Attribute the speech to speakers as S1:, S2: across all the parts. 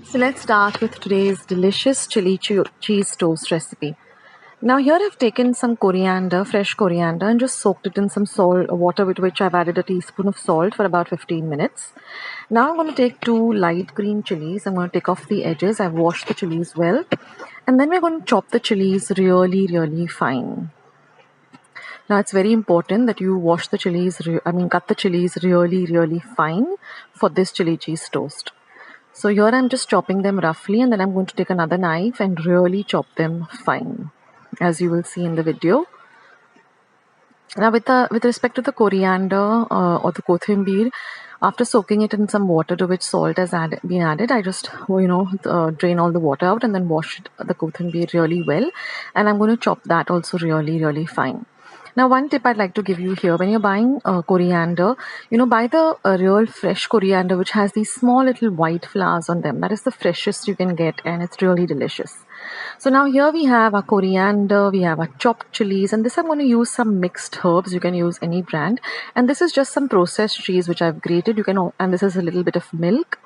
S1: So let's start with today's delicious chili cheese toast recipe. Now here I've taken some coriander, fresh coriander, and just soaked it in some salt water, with which I've added a teaspoon of salt for about 15 minutes. Now I'm going to take two light green chilies. I'm going to take off the edges. I've washed the chilies well. And then we're going to chop the chilies really fine. Now it's very important that you wash the chilies, cut the chilies really fine for this chili cheese toast. So here I'm just chopping them roughly, and then I'm going to take another knife and really chop them fine, as you will see in the video. Now with respect to the coriander or the kothambir, after soaking it in some water to which salt has been added, I just drain all the water out and then wash the kothambir really well, and I'm going to chop that also really fine. Now, one tip I'd like to give you here: when you're buying coriander, buy the real fresh coriander which has these small little white flowers on them. That is the freshest you can get, and it's really delicious. So now here we have our coriander, we have our chopped chilies, and this I'm going to use some mixed herbs. You can use any brand, and this is just some processed cheese which I've grated. And this is a little bit of milk,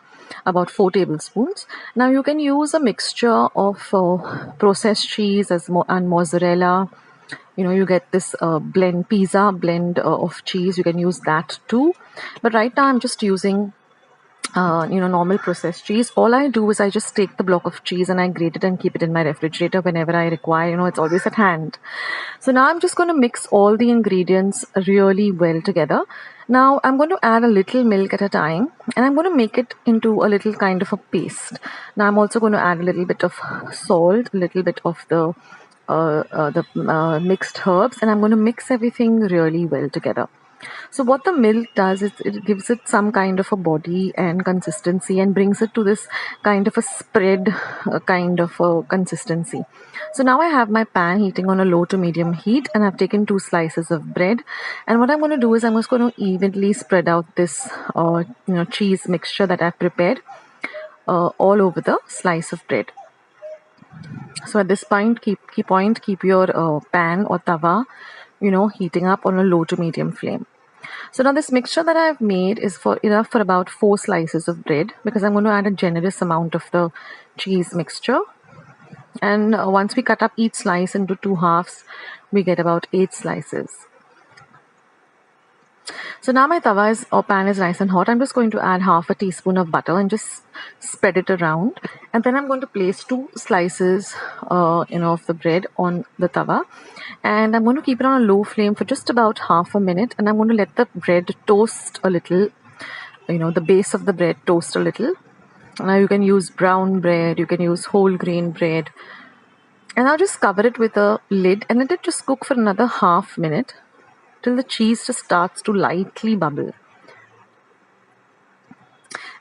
S1: about 4 tablespoons. Now you can use a mixture of processed cheese and mozzarella. You get this pizza blend of cheese. You can use that too, but right now I'm just using normal processed cheese. All I do is I just take the block of cheese and I grate it and keep it in my refrigerator whenever I require. It's always at hand. So now I'm just going to mix all the ingredients really well together. Now I'm going to add a little milk at a time, and I'm going to make it into a little kind of a paste. Now I'm also going to add a little bit of salt, a little bit of the mixed herbs, and I'm going to mix everything really well together. So what the milk does is it gives it some kind of a body and consistency and brings it to this kind of a spread kind of a consistency. So now I have my pan heating on a low to medium heat, and I've taken 2 slices of bread, and what I'm going to do is I'm just going to evenly spread out this cheese mixture that I've prepared all over the slice of bread. So at this point, keep your pan or tawa, heating up on a low to medium flame. So now this mixture that I've made is enough for about 4 slices of bread, because I'm going to add a generous amount of the cheese mixture. And once we cut up each slice into 2 halves, we get about 8 slices. So now my pan is nice and hot. I'm just going to add half a teaspoon of butter and just spread it around. And then I'm going to place 2 slices, of the bread on the tawa. And I'm going to keep it on a low flame for just about half a minute. And I'm going to let the bread toast a little, the base of the bread toast a little. Now you can use brown bread, you can use whole grain bread. And I'll just cover it with a lid and let it just cook for another half minute, till the cheese just starts to lightly bubble.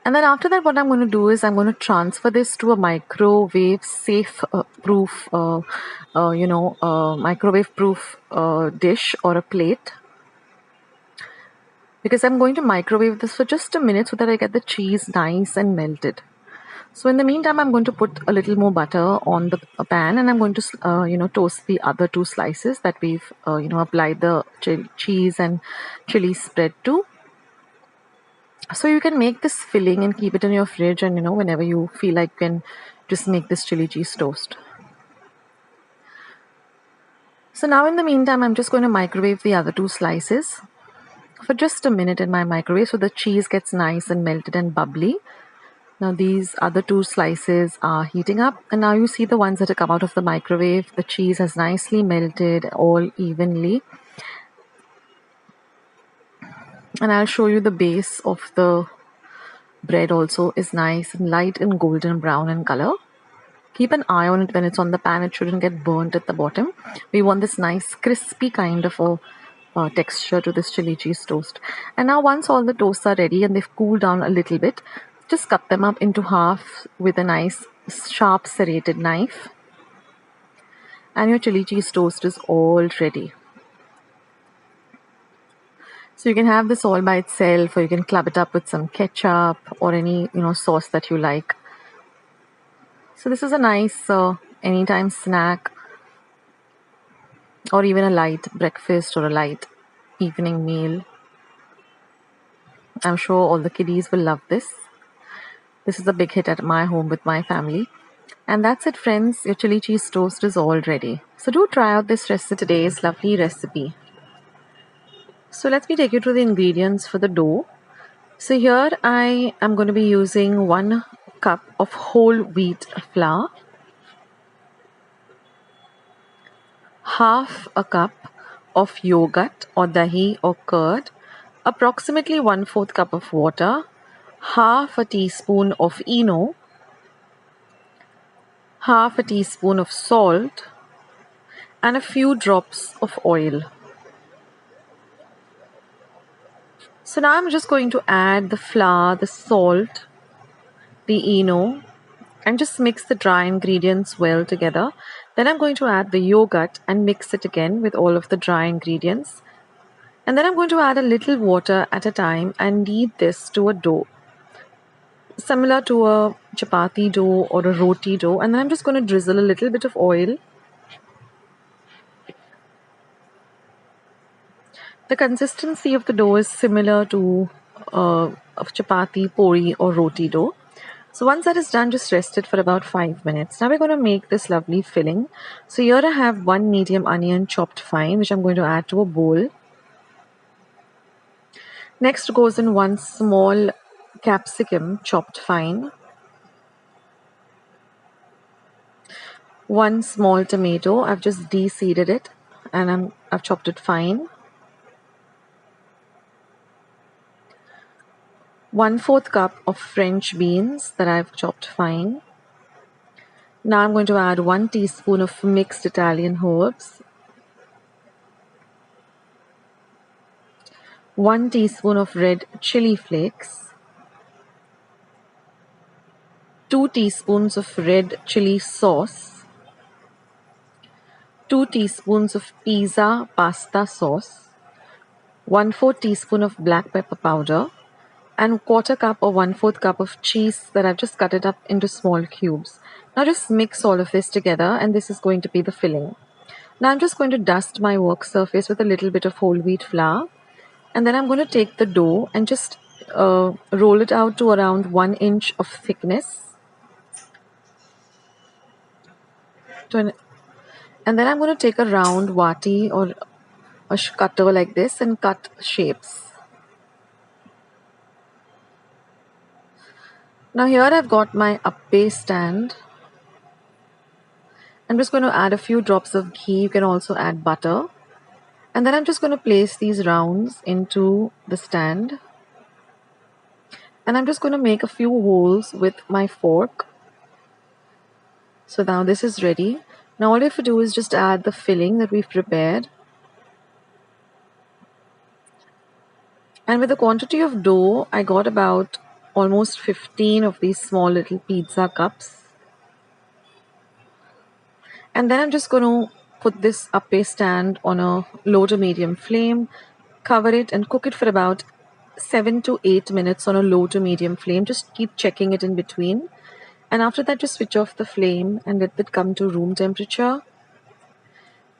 S1: And then after that, what I'm going to do is I'm going to transfer this to a microwave proof dish or a plate, because I'm going to microwave this for just a minute so that I get the cheese nice and melted. So in the meantime, I'm going to put a little more butter on the pan, and I'm going to toast the other 2 slices that we've applied the cheese and chili spread to. So you can make this filling and keep it in your fridge, and whenever you feel like, you can just make this chili cheese toast. So now in the meantime, I'm just going to microwave the other 2 slices for just a minute in my microwave so the cheese gets nice and melted and bubbly. Now these other 2 slices are heating up, and now you see the ones that have come out of the microwave. The cheese has nicely melted all evenly. And I'll show you the base of the bread also is nice and light and golden brown in color. Keep an eye on it when it's on the pan. It shouldn't get burnt at the bottom. We want this nice crispy kind of a texture to this chili cheese toast. And now once all the toasts are ready and they've cooled down a little bit, just cut them up into half with a nice sharp serrated knife. And your chili cheese toast is all ready. So you can have this all by itself, or you can club it up with some ketchup or any sauce that you like. So this is a nice anytime snack, or even a light breakfast or a light evening meal. I'm sure all the kiddies will love this. This is a big hit at my home with my family. And that's it, friends. Your chili cheese toast is all ready. So do try out this recipe, today's lovely recipe. So let me take you through the ingredients for the dough. So here I am going to be using 1 cup of whole wheat flour, half a cup of yogurt or dahi or curd, approximately 1/4 cup of water, half a teaspoon of ENO, half a teaspoon of salt, and a few drops of oil. So now I'm just going to add the flour, the salt, the ENO, and just mix the dry ingredients well together. Then I'm going to add the yogurt and mix it again with all of the dry ingredients. And then I'm going to add a little water at a time and knead this to a dough, similar to a chapati dough or a roti dough. And then I'm just going to drizzle a little bit of oil. The consistency of the dough is similar to of chapati, poli or roti dough. So once that is done, just rest it for about 5 minutes. Now we're going to make this lovely filling. So here I have 1 medium onion chopped fine, which I'm going to add to a bowl. Next goes in 1 small capsicum chopped fine, 1 small tomato. I've just de-seeded it and I've chopped it fine. 1/4 cup of French beans that I've chopped fine. Now I'm going to add 1 teaspoon of mixed Italian herbs, 1 teaspoon of red chili flakes, 2 teaspoons of red chili sauce, 2 teaspoons of pizza pasta sauce, 1/4 teaspoon of black pepper powder, and 1/4 cup or 1/4 cup of cheese that I've just cut it up into small cubes. Now just mix all of this together, and this is going to be the filling. Now I'm just going to dust my work surface with a little bit of whole wheat flour, and then I'm going to take the dough and just roll it out to around 1 inch of thickness. And then I'm going to take a round wati or a cutter like this and cut shapes. Now here I've got my appe stand. I'm just going to add a few drops of ghee. You can also add butter. And then I'm just going to place these rounds into the stand. And I'm just going to make a few holes with my fork. So now this is ready. Now all you have to do is just add the filling that we've prepared. And with the quantity of dough, I got about almost 15 of these small little pizza cups. And then I'm just going to put this appe stand on a low to medium flame, cover it and cook it for about 7 to 8 minutes on a low to medium flame. Just keep checking it in between. And after that, just switch off the flame and let it come to room temperature.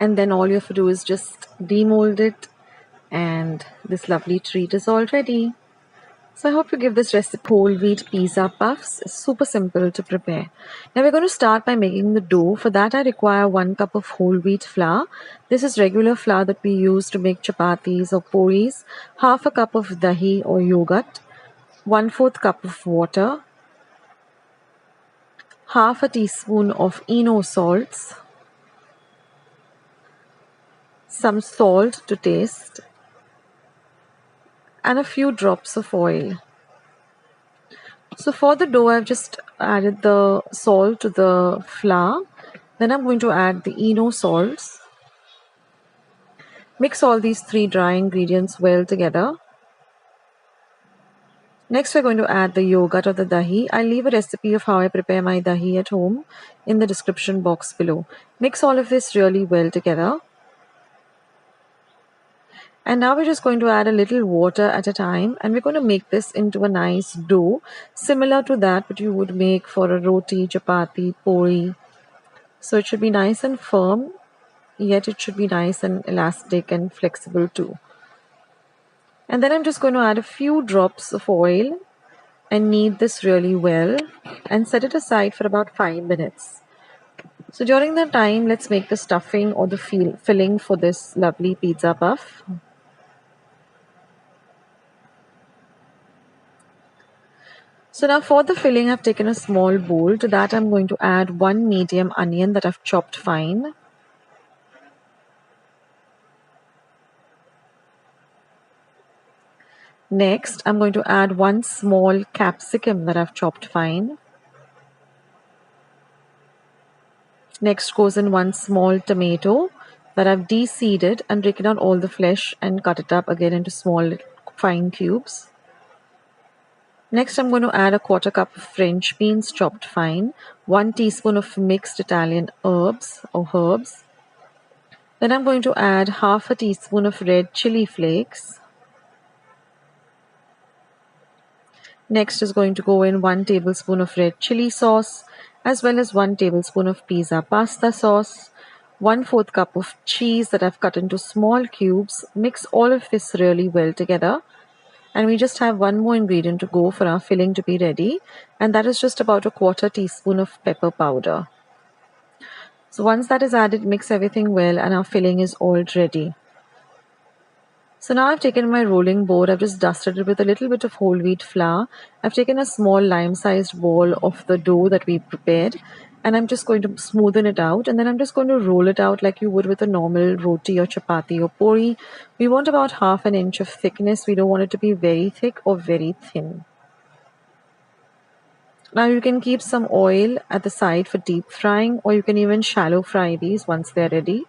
S1: And then all you have to do is just demold it, and this lovely treat is all ready. So I hope you give this recipe whole wheat pizza puffs. It's super simple to prepare. Now we're going to start by making the dough. For that I require 1 cup of whole wheat flour. This is regular flour that we use to make chapatis or puris. Half a cup of dahi or yogurt. 1/4 cup of water. Half a teaspoon of ENO salts. Some salt to taste. And a few drops of oil. So for the dough, I've just added the salt to the flour. Then I'm going to add the ENO salts. Mix all these 3 dry ingredients well together. Next, we're going to add the yogurt or the dahi. I'll leave a recipe of how I prepare my dahi at home in the description box below. Mix all of this really well together. And now we're just going to add a little water at a time, and we're going to make this into a nice dough, similar to that what you would make for a roti, chapati, poli. So it should be nice and firm, yet it should be nice and elastic and flexible too. And then I'm just going to add a few drops of oil and knead this really well and set it aside for about 5 minutes. So during that time, let's make the stuffing or the filling for this lovely pizza puff. So now for the filling, I've taken a small bowl. To that, I'm going to add 1 medium onion that I've chopped fine. Next, I'm going to add 1 small capsicum that I've chopped fine. Next goes in 1 small tomato that I've de-seeded and taken out all the flesh and cut it up again into small fine cubes. Next, I'm going to add a 1/4 cup of French beans chopped fine, 1 teaspoon of mixed Italian herbs. Then I'm going to add 1/2 teaspoon of red chili flakes. Next is going to go in 1 tablespoon of red chili sauce, as well as 1 tablespoon of pizza pasta sauce, 1/4 cup of cheese that I've cut into small cubes. Mix all of this really well together. And we just have 1 more ingredient to go for our filling to be ready, and that is just about a 1/4 teaspoon of pepper powder. So once that is added, mix everything well and our filling is all ready. So now I've taken my rolling board, I've just dusted it with a little bit of whole wheat flour. I've taken a small lime-sized ball of the dough that we prepared, and I'm just going to smoothen it out, and then I'm just going to roll it out like you would with a normal roti or chapati or puri. We want about 1/2 inch of thickness. We don't want it to be very thick or very thin. Now you can keep some oil at the side for deep frying, or you can even shallow fry these once they're ready.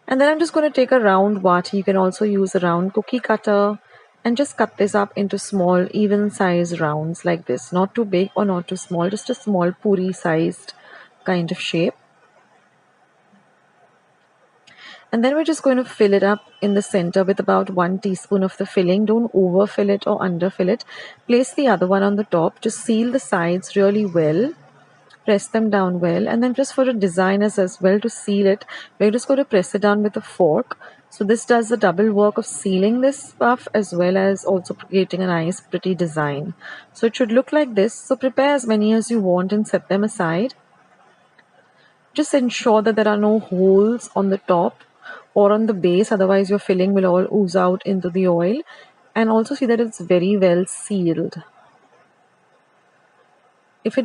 S1: And then I'm just going to take a round vati. You can also use a round cookie cutter and just cut this up into small, even size rounds like this. Not too big or not too small, just a small puri sized kind of shape. And then we're just going to fill it up in the center with about 1 teaspoon of the filling. Don't overfill it or underfill it. Place the other one on the top. Just seal the sides really well. Press them down well, and then just for the designers as well to seal it, we're just going to press it down with a fork. So this does the double work of sealing this puff as well as also creating a nice pretty design. So it should look like this. So prepare as many as you want and set them aside. Just ensure that there are no holes on the top or on the base, otherwise your filling will all ooze out into the oil. And also see that it's very well sealed. If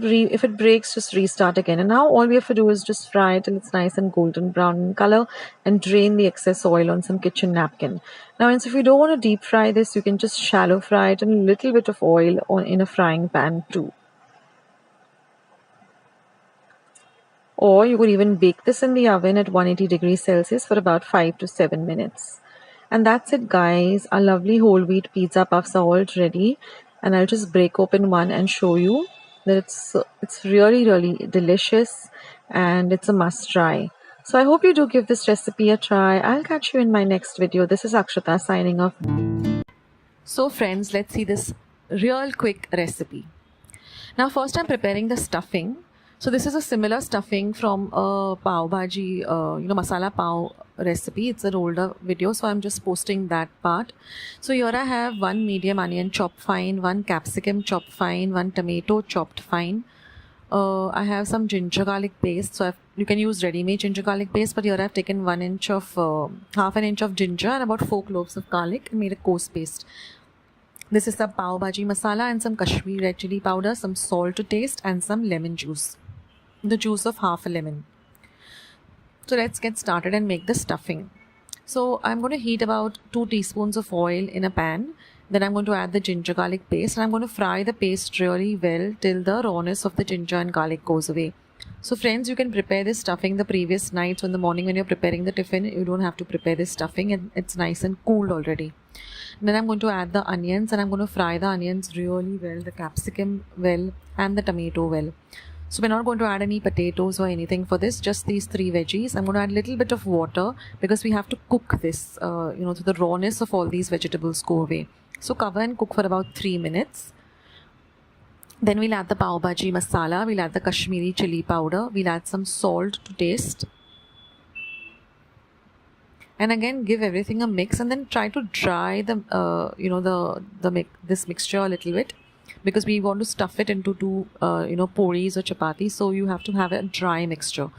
S1: it breaks, just restart again. And now all we have to do is just fry it till it's nice and golden brown in color and drain the excess oil on some kitchen napkin. Now, if you don't want to deep fry this, you can just shallow fry it in a little bit of oil in a frying pan too. Or you could even bake this in the oven at 180 degrees Celsius for about 5 to 7 minutes. And that's it, guys. Our lovely whole wheat pizza puffs are all ready. And I'll just break open one and show you that it's really delicious and it's a must try. So I hope you do give this recipe a try. I'll catch you in my next video. This is Akshata signing off. So friends, let's see this real quick recipe. Now first I'm preparing the stuffing. So this is a similar stuffing from a pav bhaji, masala pav recipe. It's an older video, so I'm just posting that part. So here I have 1 medium onion chopped fine, 1 capsicum chopped fine, 1 tomato chopped fine. I have some ginger garlic paste. So you can use ready-made ginger garlic paste, but here I've taken 1 inch of, half an inch of ginger and about 4 cloves of garlic and made a coarse paste. This is the pav bhaji masala and some Kashmiri red chili powder, some salt to taste and some lemon juice. The juice of half a lemon. So let's get started and make the stuffing. So I'm going to heat about 2 teaspoons of oil in a pan. Then I'm going to add the ginger garlic paste and I'm going to fry the paste really well till the rawness of the ginger and garlic goes away. So friends, you can prepare this stuffing the previous night. So in the morning when you're preparing the tiffin, you don't have to prepare this stuffing and it's nice and cooled already. Then I'm going to add the onions and I'm going to fry the onions really well, the capsicum well and the tomato well. So we're not going to add any potatoes or anything for this, just these 3 veggies. I'm going to add a little bit of water because we have to cook this, so the rawness of all these vegetables go away. So cover and cook for about 3 minutes. Then we'll add the pav bhaji masala, we'll add the Kashmiri chili powder, we'll add some salt to taste. And again, give everything a mix and then try to dry the, this mixture a little bit. because we want to stuff it into two, poris or chapatis. So you have to have a dry mixture.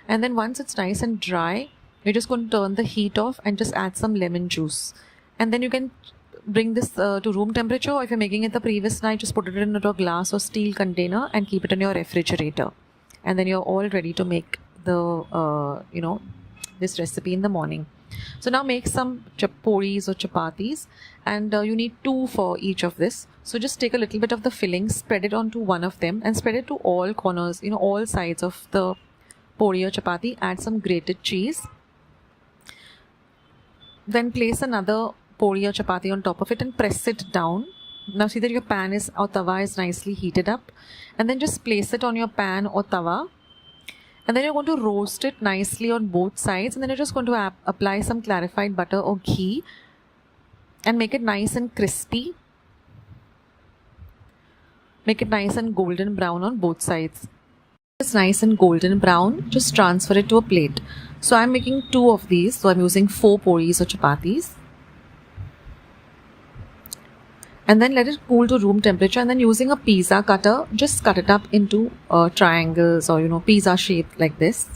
S1: And then once it's nice and dry, you're just going to turn the heat off and just add some lemon juice. And then you can bring this to room temperature, or if you're making it the previous night, just put it into a glass or steel container and keep it in your refrigerator. And then you're all ready to make the, this recipe in the morning. So now make some puris or chapatis, and you need 2 for each of this. So just take a little bit of the filling, spread it onto one of them, and spread it to all corners, all sides of the puri or chapati. Add some grated cheese. Then place another puri or chapati on top of it and press it down. Now see that your pan or tawa is nicely heated up, and then just place it on your pan or tawa. And then you're going to roast it nicely on both sides, and then you're just going to apply some clarified butter or ghee and make it nice and crispy. Make it nice and golden brown on both sides. It's nice and golden brown, just transfer it to a plate. So I'm making 2 of these, so I'm using 4 puris or chapatis. And then let it cool to room temperature, and then using a pizza cutter, just cut it up into triangles or pizza shape like this.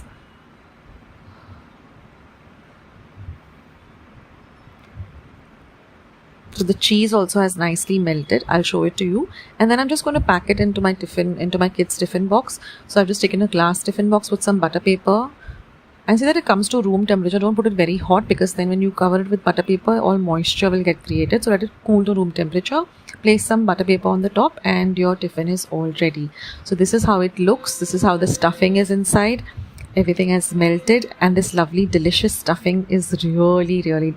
S1: So the cheese also has nicely melted. I'll show it to you. And then I'm just going to pack it into my kids' tiffin box. So I've just taken a glass tiffin box with some butter paper. And see that it comes to room temperature. Don't put it very hot, because then when you cover it with butter paper, all moisture will get created. So let it cool to room temperature. Place some butter paper on the top, and your tiffin is all ready. So this is how it looks. This is how the stuffing is inside. Everything has melted, and this lovely delicious stuffing is really, really,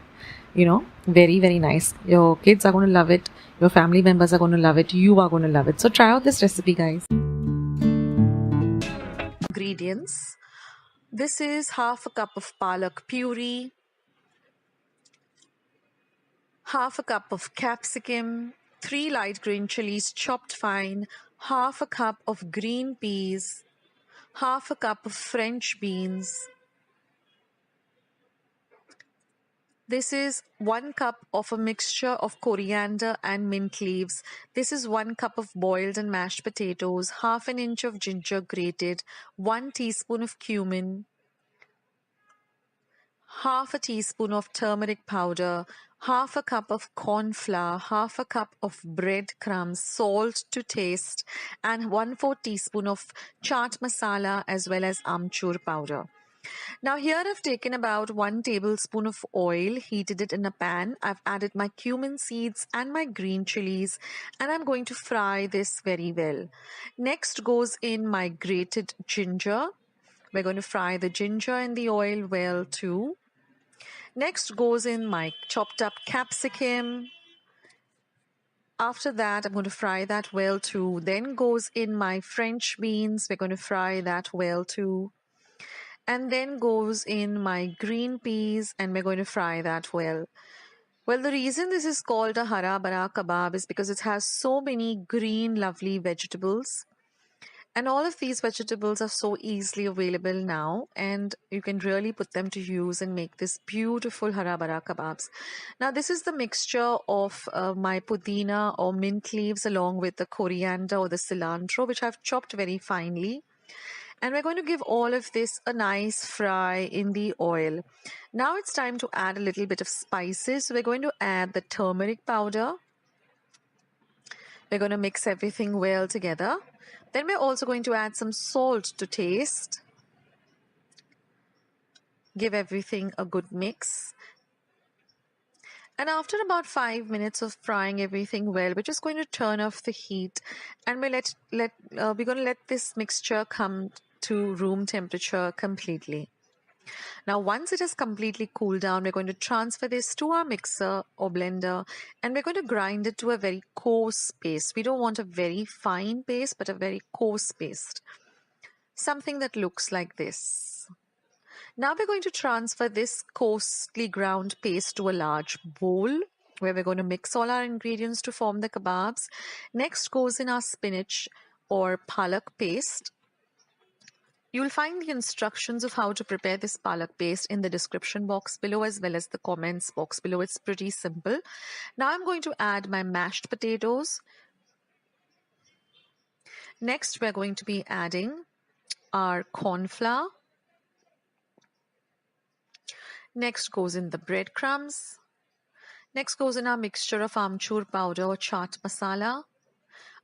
S1: very, very nice. Your kids are going to love it. Your family members are going to love it. You are going to love it. So try out this recipe, guys. Ingredients. This is half a cup of palak puree, half a cup of capsicum, 3 light green chilies chopped fine, half a cup of green peas, half a cup of French beans. This is 1 cup of a mixture of coriander and mint leaves. This is 1 cup of boiled and mashed potatoes, half an inch of ginger grated, 1 teaspoon of cumin, half a teaspoon of turmeric powder, half a cup of corn flour, half a cup of breadcrumbs, salt to taste, and 1/4 teaspoon of chaat masala as well as amchur powder. Now here I've taken about 1 tablespoon of oil, heated it in a pan. I've added my cumin seeds and my green chilies, and I'm going to fry this very well. Next goes in my grated ginger. We're going to fry the ginger in the oil well too. Next goes in my chopped up capsicum. After that, I'm going to fry that well too. Then goes in my French beans. We're going to fry that well too. And then goes in my green peas, and we're going to fry that well. Well, the reason this is called a harra bara kebab is because it has so many green, lovely vegetables. And all of these vegetables are so easily available now, and you can really put them to use and make this beautiful harra bara kebabs. Now, this is the mixture of my pudina or mint leaves along with the coriander or the cilantro, which I've chopped very finely. And we're going to give all of this a nice fry in the oil. Now it's time to add a little bit of spices. So we're going to add the turmeric powder. We're going to mix everything well together. Then we're also going to add some salt to taste. Give everything a good mix. And after about 5 minutes of frying everything well, we're just going to turn off the heat, and we're going to let this mixture come to room temperature completely. Now, once it has completely cooled down, we're going to transfer this to our mixer or blender, and we're going to grind it to a very coarse paste. We don't want a very fine paste, but a very coarse paste. Something that looks like this. Now we're going to transfer this coarsely ground paste to a large bowl where we're going to mix all our ingredients to form the kebabs. Next goes in our spinach or palak paste. You'll find the instructions of how to prepare this palak paste in the description box below as well as the comments box below. It's pretty simple. Now I'm going to add my mashed potatoes. Next, we're going to be adding our corn flour. Next goes in the breadcrumbs. Next goes in our mixture of amchur powder or chaat masala.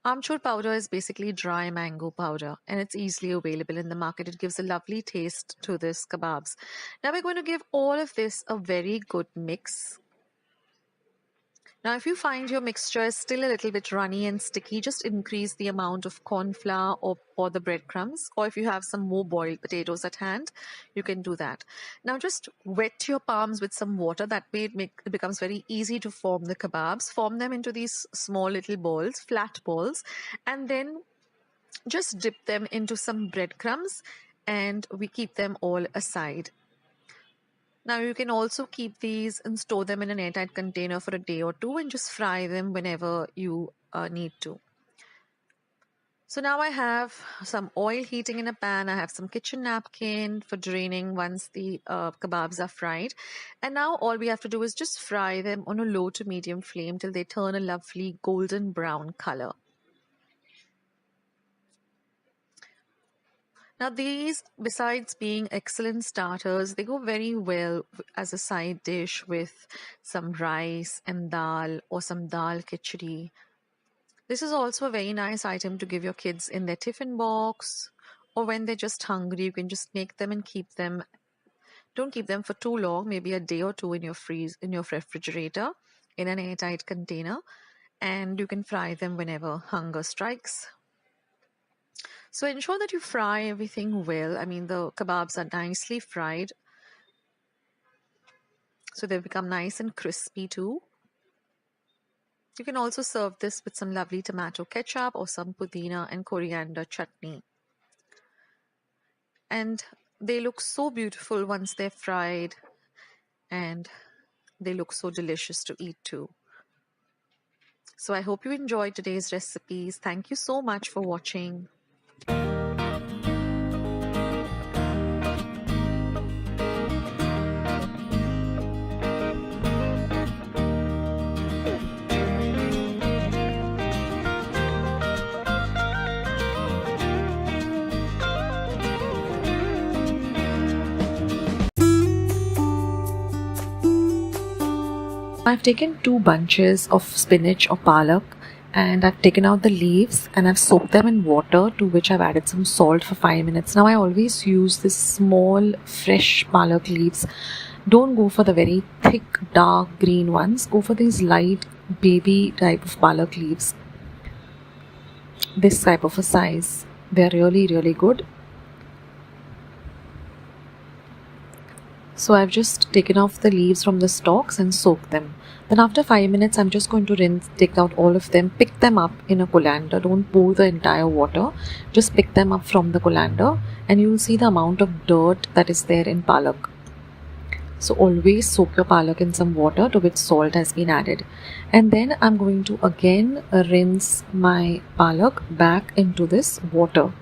S1: Amchur powder is basically dry mango powder, and it's easily available in the market. It gives a lovely taste to this kebabs. Now we're going to give all of this a very good mix. Now, if you find your mixture is still a little bit runny and sticky, just increase the amount of corn flour or the breadcrumbs. Or if you have some more boiled potatoes at hand, you can do that. Now, just wet your palms with some water. That way it becomes very easy to form the kebabs. Form them into these small little balls, flat balls, and then just dip them into some breadcrumbs, and we keep them all aside. Now you can also keep these and store them in an airtight container for a day or two and just fry them whenever you need to. So now I have some oil heating in a pan. I have some kitchen napkin for draining once the kebabs are fried. And now all we have to do is just fry them on a low to medium flame till they turn a lovely golden brown color. Now these, besides being excellent starters, they go very well as a side dish with some rice and dal or some dal khichdi. This is also a very nice item to give your kids in their tiffin box, or when they're just hungry, you can just make them and keep them. Don't keep them for too long, maybe a day or two in your refrigerator in an airtight container, and you can fry them whenever hunger strikes. So ensure that you fry everything well. I mean, the kebabs are nicely fried, so they become nice and crispy too. You can also serve this with some lovely tomato ketchup or some pudina and coriander chutney. And they look so beautiful once they're fried, and they look so delicious to eat too. So I hope you enjoyed today's recipes. Thank you so much for watching. I've taken 2 bunches of spinach or palak, and I've taken out the leaves and I've soaked them in water, to which I've added some salt for 5 minutes. Now I always use this small fresh palak leaves. Don't go for the very thick dark green ones. Go for these light baby type of palak leaves. This type of a size. They're really good. So I've just taken off the leaves from the stalks and soaked them. Then after 5 minutes, I'm just going to take out all of them, pick them up in a colander. Don't pour the entire water. Just pick them up from the colander, and you'll see the amount of dirt that is there in palak. So always soak your palak in some water to which salt has been added. And then I'm going to again rinse my palak back into this water.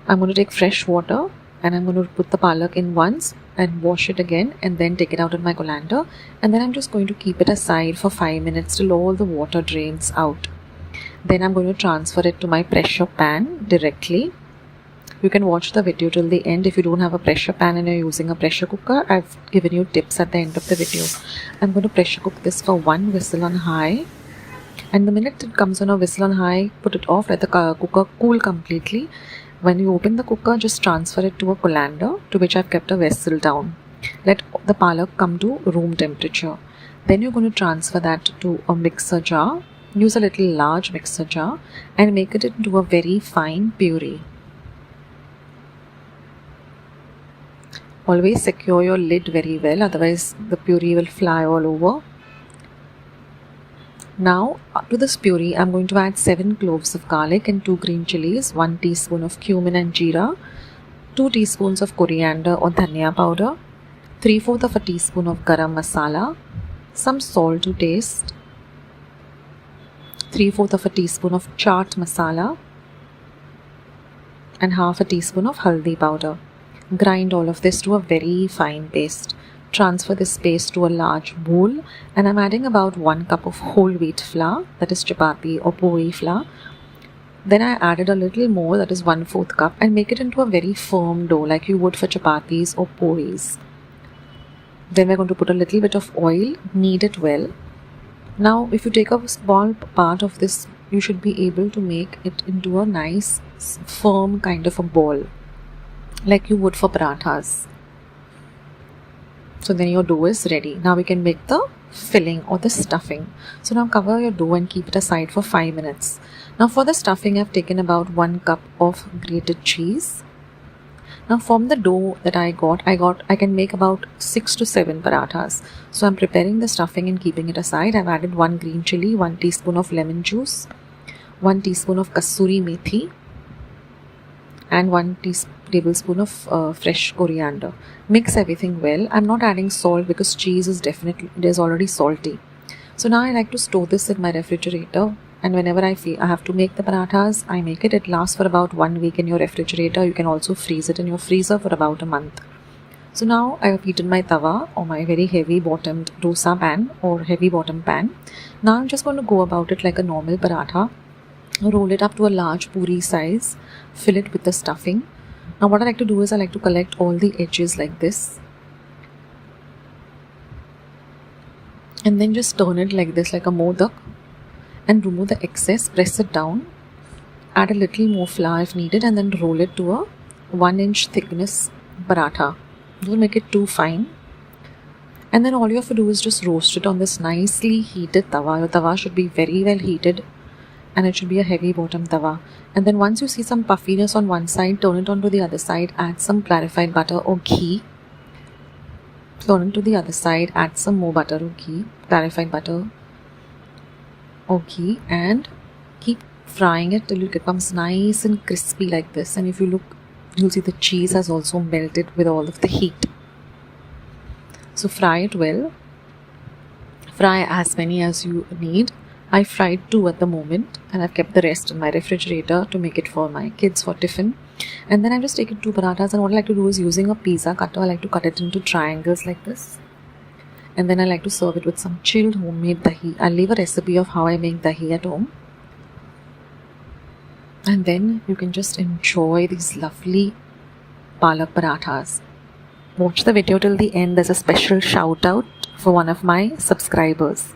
S1: I'm going to take fresh water, and I'm going to put the palak in once and wash it again, and then take it out in my colander, and then I'm just going to keep it aside for 5 minutes till all the water drains out. Then I'm going to transfer it to my pressure pan directly. You can watch the video till the end. If you don't have a pressure pan and you're using a pressure cooker, I've given you tips at the end of the video. I'm going to pressure cook this for 1 whistle on high, and the minute it comes on a whistle on high, put it off, let the cooker cool completely. When you open the cooker, just transfer it to a colander, to which I've kept a vessel down. Let the palak come to room temperature. Then you're going to transfer that to a mixer jar. Use a little large mixer jar and make it into a very fine puree. Always secure your lid very well, otherwise the puree will fly all over. Now to this puree, I'm going to add 7 cloves of garlic and 2 green chilies, 1 teaspoon of cumin and jeera, 2 teaspoons of coriander or dhania powder, 3/4 of a teaspoon of garam masala, some salt to taste, 3/4 of a teaspoon of chaat masala, and half a teaspoon of haldi powder. Grind all of this to a very fine paste. Transfer this paste to a large bowl, and I'm adding about 1 cup of whole wheat flour, that is chapati or poli flour. Then I added a little more, that is 1/4 cup, and make it into a very firm dough like you would for chapatis or puris. Then we're going to put a little bit of oil, knead it well. Now if you take a small part of this, you should be able to make it into a nice firm kind of a ball like you would for parathas. So then your dough is ready. Now we can make the filling or the stuffing. So now cover your dough and keep it aside for 5 minutes. Now for the stuffing, I've taken about 1 cup of grated cheese. Now from the dough that I can make about 6 to 7 parathas. So I'm preparing the stuffing and keeping it aside. I've added 1 green chili, 1 teaspoon of lemon juice, 1 teaspoon of kasuri methi, and 1 tablespoon of fresh coriander. Mix everything well. I'm not adding salt because cheese is already salty. So now I like to store this in my refrigerator, and whenever I feel I have to make the parathas, I make it. It lasts for about 1 week in your refrigerator. You can also freeze it in your freezer for about a month. So now I have heated my tawa or my very heavy bottomed dosa pan or heavy bottom pan. Now I'm just going to go about it like a normal paratha. Roll it up to a large puri size, fill it with the stuffing. Now what I like to do is I like to collect all the edges like this, and then just turn it like this, like a modak, and remove the excess, press it down, add a little more flour if needed, and then roll it to a 1-inch thickness paratha. Don't make it too fine. And then all you have to do is just roast it on this nicely heated tawa. Your tawa should be very well heated, and it should be a heavy bottom tawa. And then once you see some puffiness on one side, turn it onto the other side, add some clarified butter or ghee. Turn it to the other side, add some more butter or ghee, clarified butter or ghee, and keep frying it till it becomes nice and crispy like this. And if you look, you'll see the cheese has also melted with all of the heat. So fry it well. Fry as many as you need. I fried 2 at the moment, and I've kept the rest in my refrigerator to make it for my kids for tiffin. And then I've just taken 2 parathas, and what I like to do is, using a pizza cutter, I like to cut it into triangles like this. And then I like to serve it with some chilled homemade dahi. I'll leave a recipe of how I make dahi at home. And then you can just enjoy these lovely palak parathas. Watch the video till the end. There's a special shout out for one of my subscribers.